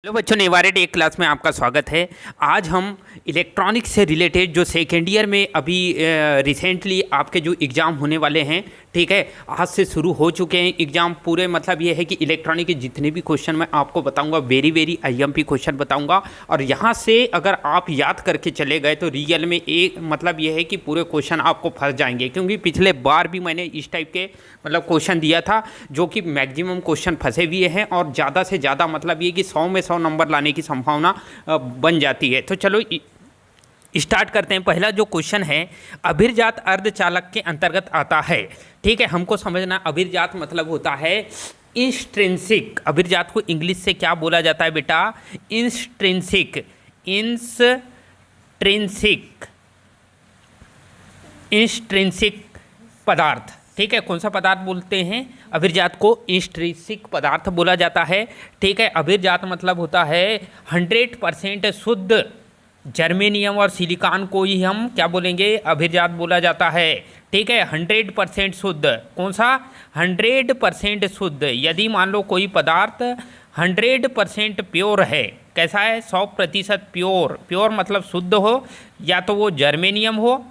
Hello बच्चों, नेवारेट एक class में आपका स्वागत है। आज हम इलेक्ट्रॉनिक्स से रिलेटेड जो सेकेंड ईयर में अभी रिसेंटली आपके जो एग्ज़ाम होने वाले हैं, ठीक है, आज से शुरू हो चुके हैं एग्ज़ाम पूरे। मतलब ये है कि इलेक्ट्रॉनिक के जितने भी क्वेश्चन मैं आपको बताऊंगा वेरी आईएमपी क्वेश्चन बताऊंगा, और यहाँ से अगर आप याद करके चले गए तो रियल में एक मतलब ये है कि पूरे क्वेश्चन आपको फंस जाएंगे, क्योंकि पिछले बार भी मैंने इस टाइप के मतलब क्वेश्चन दिया था जो कि मैक्सिमम क्वेश्चन फंसे हुए हैं, और ज़्यादा से ज़्यादा मतलब ये कि 100 में 100 नंबर लाने की संभावना बन जाती है। तो चलो स्टार्ट करते हैं। पहला जो क्वेश्चन है, अभिर्जात अर्धचालक के अंतर्गत आता है। ठीक है, हमको समझना अभिर्जात मतलब होता है इंस्ट्रिंसिक। अभिर्जात को इंग्लिश से क्या बोला जाता है बेटा? इंस्ट्रिंसिक। इंस्ट्रिंसिक पदार्थ। ठीक है, कौन सा पदार्थ बोलते हैं? अभिर्जात को इंस्ट्रिंसिक पदार्थ बोला जाता है। ठीक है, अभिर्जात मतलब होता है 100% शुद्ध जर्मेनियम और सिलिकॉन को ही हम क्या बोलेंगे? अभिर्जात बोला जाता है। ठीक है, 100% शुद्ध। कौन सा? 100% शुद्ध। यदि मान लो कोई पदार्थ 100% प्योर है, कैसा है? 100% प्योर। प्योर मतलब शुद्ध हो, या तो वो जर्मेनियम हो,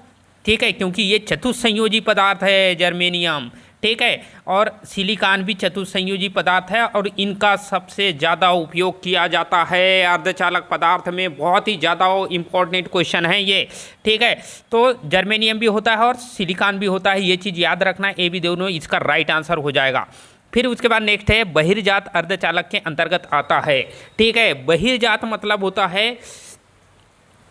ठीक है, क्योंकि ये चतुस्संयोजी पदार्थ है जर्मेनियम। ठीक है, और सिलिकॉन भी चतुस्संयोजी पदार्थ है, और इनका सबसे ज़्यादा उपयोग किया जाता है अर्धचालक पदार्थ में। बहुत ही ज़्यादा इम्पोर्टेंट क्वेश्चन है ये। ठीक है, तो जर्मेनियम भी होता है और सिलिकॉन भी होता है, ये चीज़ याद रखना। ये भी दोनों इसका राइट आंसर हो जाएगा। फिर उसके बाद नेक्स्ट है, बहिर्जात अर्धचालक के अंतर्गत आता है। ठीक है, बहिर्जात मतलब होता है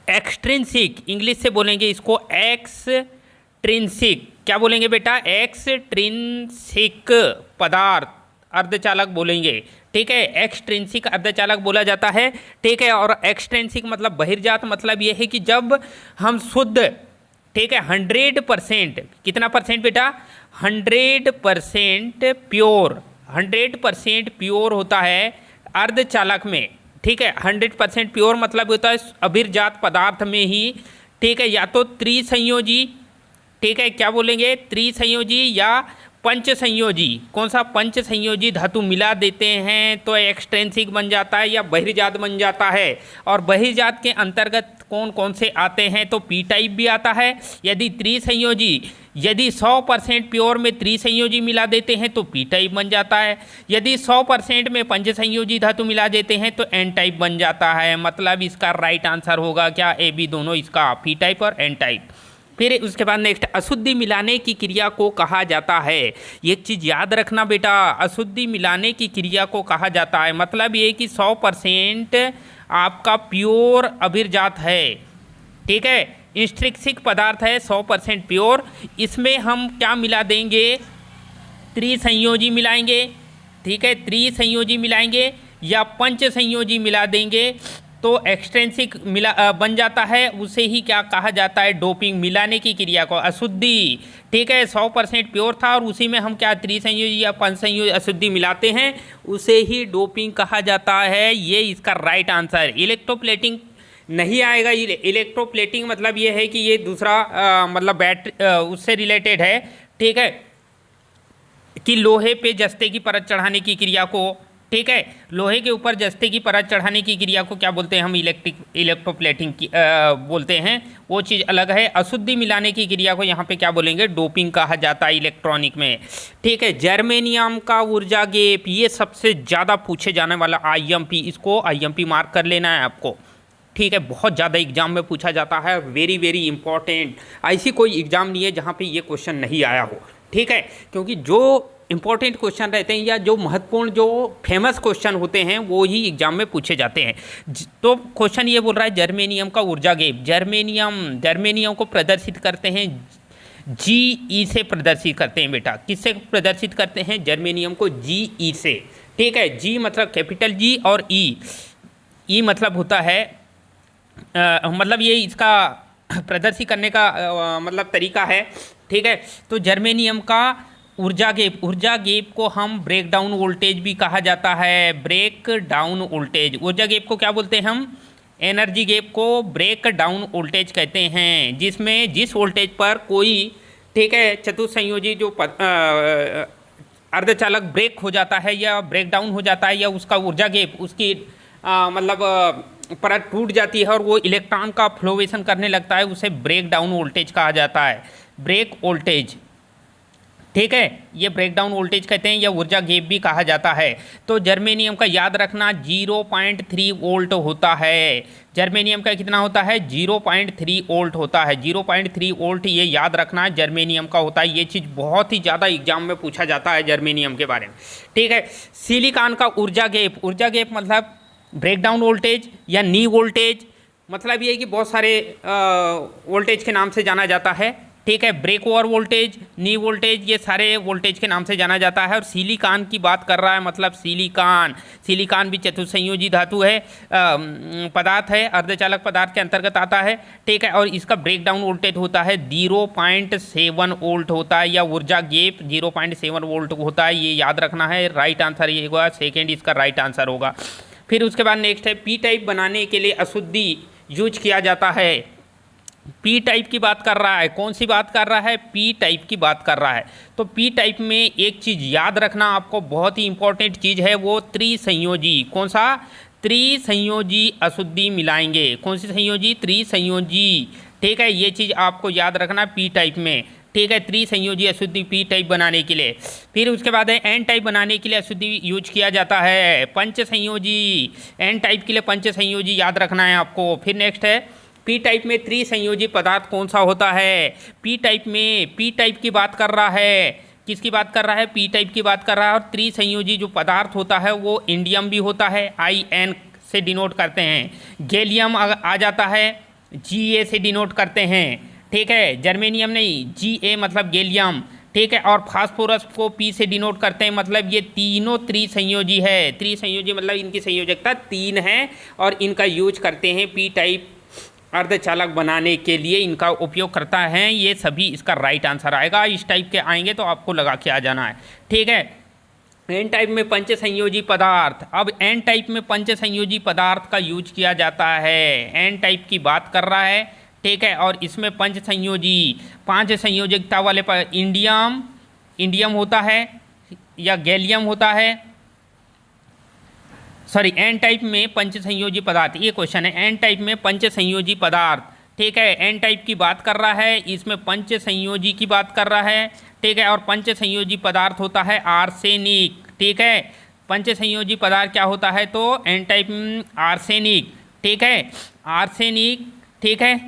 एक्सट्रिंसिक। इंग्लिश से बोलेंगे इसको एक्सट्रिंसिक। क्या बोलेंगे बेटा? एक्सट्रिंसिक पदार्थ अर्धचालक बोलेंगे। ठीक है, एक्सट्रिंसिक अर्धचालक बोला जाता है। ठीक है, और एक्सट्रिंसिक मतलब बहिर्जात मतलब ये है कि जब हम शुद्ध, ठीक है, 100%, कितना परसेंट बेटा? 100% प्योर। 100% प्योर होता है अर्धचालक में। ठीक है, 100% प्योर मतलब होता है अभिर्जात पदार्थ में ही, ठीक है, या तो त्रिसंयोजी, ठीक है, क्या बोलेंगे? त्रिसंयोजी या पंचसंयोजी। कौन सा? पंचसंयोजी धातु मिला देते हैं तो एक्सट्रिंसिक बन जाता है या बहिर्जात बन जाता है। और बहिर्जात के अंतर्गत कौन कौन से आते हैं? तो पी टाइप भी आता है। यदि त्रिसंयोजी, यदि 100% प्योर में त्रिसंयोजी मिला देते हैं तो पी टाइप बन जाता है। यदि 100% में पंचसंयोजी धातु मिला देते हैं तो एन टाइप बन जाता है। मतलब इसका राइट आंसर होगा क्या? ए बी दोनों इसका, पी टाइप और एन टाइप। फिर उसके बाद नेक्स्ट, अशुद्धि मिलाने की क्रिया को कहा जाता है। एक चीज़ याद रखना बेटा, अशुद्धि मिलाने की क्रिया को कहा जाता है मतलब ये कि 100% आपका प्योर अभिर्जात है। ठीक है, इंस्ट्रिंसिक पदार्थ है, 100% प्योर। इसमें हम क्या मिला देंगे? त्रिसंयोजी मिलाएंगे। ठीक है, त्रिसंयोजी मिलाएंगे या पंचसंयोजी मिला देंगे तो एक्सट्रिंसिक मिला बन जाता है। उसे ही क्या कहा जाता है? डोपिंग। मिलाने की क्रिया को अशुद्धि। ठीक है, 100% प्योर था और उसी में हम क्या त्रिसंयोजी या पंचसंयोजी अशुद्धि मिलाते हैं, उसे ही डोपिंग कहा जाता है। ये इसका राइट आंसर। इलेक्ट्रोप्लेटिंग नहीं आएगा। इलेक्ट्रोप्लेटिंग मतलब ये है कि ये दूसरा मतलब बैटरी उससे रिलेटेड है। ठीक है, कि लोहे पे जस्ते की परत चढ़ाने की क्रिया को, ठीक है, लोहे के ऊपर जस्ते की परत चढ़ाने की क्रिया को क्या बोलते हैं? हम इलेक्ट्रोप्लेटिंग की बोलते हैं। वो चीज़ अलग है। अशुद्धि मिलाने की क्रिया को यहाँ पे क्या बोलेंगे? डोपिंग कहा जाता है इलेक्ट्रॉनिक में। ठीक है, जर्मेनियम का ऊर्जा गैप, ये सबसे ज़्यादा पूछे जाने वाला आईएमपी। इसको आईएमपी मार्क कर लेना है आपको। ठीक है, बहुत ज़्यादा एग्जाम में पूछा जाता है। Very important. ऐसी कोई एग्ज़ाम नहीं है जहाँ पे ये क्वेश्चन नहीं आया हो। ठीक है, क्योंकि जो इंपॉर्टेंट क्वेश्चन रहते हैं या जो महत्वपूर्ण जो फेमस क्वेश्चन होते हैं वो ही एग्जाम में पूछे जाते हैं। तो क्वेश्चन ये बोल रहा है जर्मेनियम का ऊर्जा गैप। जर्मेनियम को प्रदर्शित करते हैं जी से प्रदर्शित करते हैं बेटा। किससे प्रदर्शित करते हैं? जर्मेनियम को जी से। ठीक है, जी मतलब कैपिटल जी और ई मतलब होता है मतलब ये इसका प्रदर्शित करने का मतलब तरीका है। ठीक है, तो जर्मेनियम का ऊर्जा गैप को हम ब्रेक डाउन वोल्टेज भी कहा जाता है। ब्रेक डाउन वोल्टेज, ऊर्जा गैप को क्या बोलते हैं हम? एनर्जी गैप को ब्रेक डाउन वोल्टेज कहते हैं, जिसमें जिस वोल्टेज पर कोई, ठीक है, चतुस्संयोजी जो अर्धचालक ब्रेक हो जाता है या ब्रेक डाउन हो जाता है या उसका ऊर्जा गैप, उसकी मतलब परत टूट जाती है और वो इलेक्ट्रॉन का फ्लोवेशन करने लगता है, उसे ब्रेक डाउन वोल्टेज कहा जाता है, ब्रेक वोल्टेज। ठीक है, ये ब्रेकडाउन वोल्टेज कहते हैं या ऊर्जा गैप भी कहा जाता है। तो जर्मेनियम का याद रखना 0.3 वोल्ट होता है। जर्मेनियम का कितना होता है? 0.3 वोल्ट होता है। 0.3 वोल्ट ये याद रखना जर्मेनियम का होता है। ये चीज़ बहुत ही ज़्यादा एग्जाम में पूछा जाता है जर्मेनियम के बारे में। ठीक है, सिलिकॉन का ऊर्जा गैप मतलब ब्रेकडाउन वोल्टेज या नी वोल्टेज, मतलब ये है कि बहुत सारे वोल्टेज के नाम से जाना जाता है। ठीक है, break over voltage, knee voltage, ये सारे वोल्टेज के नाम से जाना जाता है। और सिलिकॉन की बात कर रहा है, मतलब सिलिकॉन भी चतुस्संयोजी धातु है, पदार्थ है, अर्धचालक पदार्थ के अंतर्गत आता है। ठीक है, और इसका ब्रेकडाउन वोल्टेज होता है 0.7 वोल्ट होता है, या ऊर्जा गैप 0.7 वोल्ट होता है। ये याद रखना है। राइट आंसर ये होगा, सेकेंड इसका राइट आंसर होगा। फिर उसके बाद नेक्स्ट है, पी टाइप बनाने के लिए अशुद्धि यूज किया जाता है। पी टाइप की बात कर रहा है, कौन सी बात कर रहा है? पी टाइप की बात कर रहा है। तो पी टाइप में एक चीज़ याद रखना आपको, बहुत ही इंपॉर्टेंट चीज़ है, वो त्रिसंयोजी। कौन सा? त्रिसंयोजी अशुद्धि मिलाएंगे। कौन सी संयोजी? त्रिसंयोजी। ठीक है, ये चीज़ आपको याद रखना पी टाइप में। ठीक है, त्रिसंयोजी अशुद्धि पी टाइप बनाने के लिए। फिर उसके बाद है एन टाइप बनाने के लिए अशुद्धि यूज किया जाता है पंच संयोजी। एन टाइप के लिए पंच संयोजी याद रखना है आपको। फिर नेक्स्ट है, पी टाइप में त्रिसंयोजी पदार्थ कौन सा होता है? पी टाइप की बात कर रहा है। किसकी बात कर रहा है? पी टाइप की बात कर रहा है। और त्रिसंयोजी जो पदार्थ होता है वो इंडियम भी होता है, IN से डिनोट करते हैं। गैलियम आ जाता है, GA से डिनोट करते हैं। ठीक है, जर्मेनियम नहीं, GA मतलब गैलियम। ठीक है, और फास्फोरस को P से डिनोट करते हैं। मतलब ये तीनों त्रिसंयोजी है। त्रिसंयोजी मतलब इनकी संयोजकता 3 है और इनका यूज करते हैं पी टाइप अर्धचालक बनाने के लिए, इनका उपयोग करता है। ये सभी इसका राइट आंसर आएगा। इस टाइप के आएंगे तो आपको लगा के आ जाना है। ठीक है, एन टाइप में पंच संयोजी पदार्थ। अब एन टाइप में पंच संयोजी पदार्थ का यूज किया जाता है। एन टाइप की बात कर रहा है। ठीक है, और इसमें पंच संयोजी, 5 संयोजकता वाले पर इंडियम होता है या गैलियम होता है। सॉरी, एन टाइप में पंच संयोजी पदार्थ, ये क्वेश्चन है। एन टाइप में पंच संयोजी पदार्थ। ठीक है, एन टाइप की बात कर रहा है, इसमें पंच संयोजी की बात कर रहा है। ठीक है, और पंच संयोजी पदार्थ होता है आर्सेनिक। ठीक है, पंच संयोजी पदार्थ क्या होता है? तो एन टाइप में आर्सेनिक। ठीक है, आर्सेनिक। ठीक है,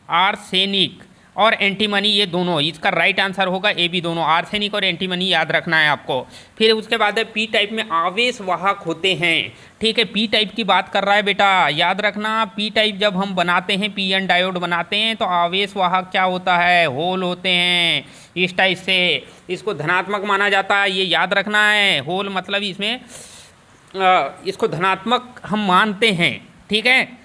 आर्सेनिक और एंटीमनी, ये दोनों इसका राइट आंसर होगा। ए बी दोनों, आर्सेनिक और एंटीमनी याद रखना है आपको। फिर उसके बाद है पी टाइप में आवेश वाहक होते हैं। ठीक है, पी टाइप की बात कर रहा है बेटा, याद रखना। पी टाइप जब हम बनाते हैं, PN डायोड बनाते हैं, तो आवेश वाहक क्या होता है? होल होते हैं। इस टाइप से इसको धनात्मक माना जाता है, ये याद रखना है। होल मतलब इसमें इसको धनात्मक हम मानते हैं। ठीक है,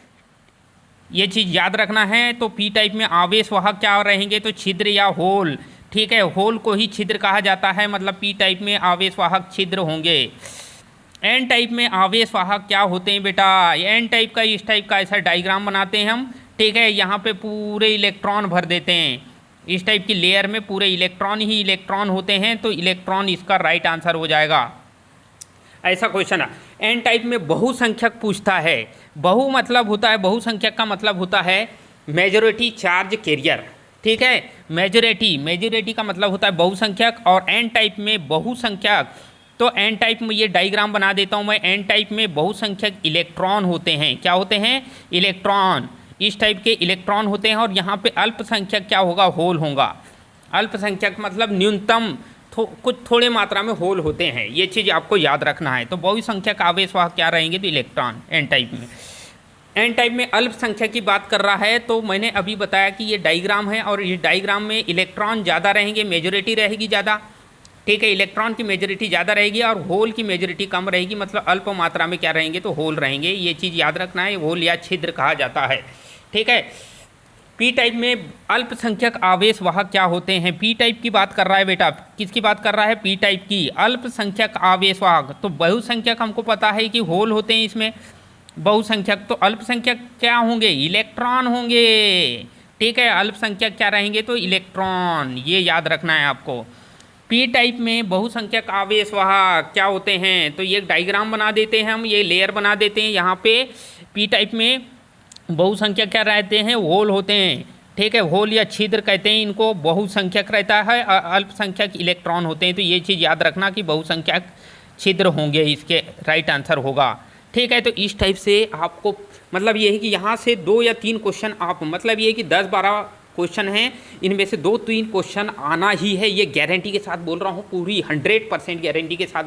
ये चीज़ याद रखना है। तो पी टाइप में आवेश वाहक क्या रहेंगे? तो छिद्र या होल। ठीक है, होल को ही छिद्र कहा जाता है, मतलब पी टाइप में आवेश वाहक छिद्र होंगे। एन टाइप में आवेश वाहक क्या होते हैं बेटा? एन टाइप का, इस टाइप का ऐसा डायग्राम बनाते हैं हम। ठीक है, यहाँ पे पूरे इलेक्ट्रॉन भर देते हैं। इस टाइप की लेयर में पूरे इलेक्ट्रॉन ही इलेक्ट्रॉन होते हैं, तो इलेक्ट्रॉन इसका राइट आंसर हो जाएगा। ऐसा क्वेश्चन है। एन टाइप में बहुसंख्यक पूछता है। बहु मतलब होता है, बहुसंख्यक का मतलब होता है मेजॉरिटी चार्ज कैरियर। ठीक है, मेजॉरिटी का मतलब होता है बहुसंख्यक। और एन टाइप में बहुसंख्यक, तो एन टाइप में ये डायग्राम बना देता हूँ मैं। एन टाइप में बहुसंख्यक इलेक्ट्रॉन होते हैं। क्या होते हैं? इलेक्ट्रॉन। इस टाइप के इलेक्ट्रॉन होते हैं। और यहाँ पे अल्पसंख्यक क्या होगा? होल होगा। अल्पसंख्यक मतलब न्यूनतम कुछ थोड़े मात्रा में होल होते हैं। ये चीज़ आपको याद रखना है। तो बहुसंख्यक आवेश वाहक क्या रहेंगे? तो इलेक्ट्रॉन। एन टाइप में, एन टाइप में अल्पसंख्यक की बात कर रहा है। तो मैंने अभी बताया कि ये डायग्राम है और इस डायग्राम में इलेक्ट्रॉन ज़्यादा रहेंगे, मेजॉरिटी रहेगी ज़्यादा। ठीक है, इलेक्ट्रॉन की मेजॉरिटी ज़्यादा रहेगी और होल की मेजॉरिटी कम रहेगी, मतलब अल्प मात्रा में क्या रहेंगे? तो होल रहेंगे। ये चीज़ याद रखना है, होल या छिद्र कहा जाता है। ठीक है, पी टाइप में अल्पसंख्यक आवेश वाहक क्या होते हैं? पी टाइप की बात कर रहा है बेटा। किसकी बात कर रहा है? पी टाइप की। अल्पसंख्यक आवेश वाहक। तो बहुसंख्यक हमको पता है कि होल होते हैं इसमें, बहुसंख्यक। तो अल्पसंख्यक क्या होंगे? इलेक्ट्रॉन होंगे। ठीक है, अल्पसंख्यक क्या रहेंगे? तो इलेक्ट्रॉन। ये याद रखना है आपको। पी टाइप में बहुसंख्यक आवेश वाहक क्या होते हैं, तो ये एक डायग्राम बना देते हैं हम, ये लेयर बना देते हैं। यहाँ पे पी टाइप में बहुसंख्यक क्या रहते हैं, होल होते हैं, ठीक है, होल या छिद्र कहते हैं इनको। बहुसंख्यक रहता है, अल्पसंख्यक इलेक्ट्रॉन होते हैं। तो ये चीज़ याद रखना कि बहुसंख्यक छिद्र होंगे, इसके राइट आंसर होगा, ठीक है। तो इस टाइप से आपको मतलब ये है कि यहाँ से 2 या 3 क्वेश्चन आप, मतलब ये है कि 10-12 क्वेश्चन हैं, इनमें से 2-3 क्वेश्चन आना ही है, ये गारंटी के साथ बोल रहा हूँ, पूरी 100% गारंटी के साथ।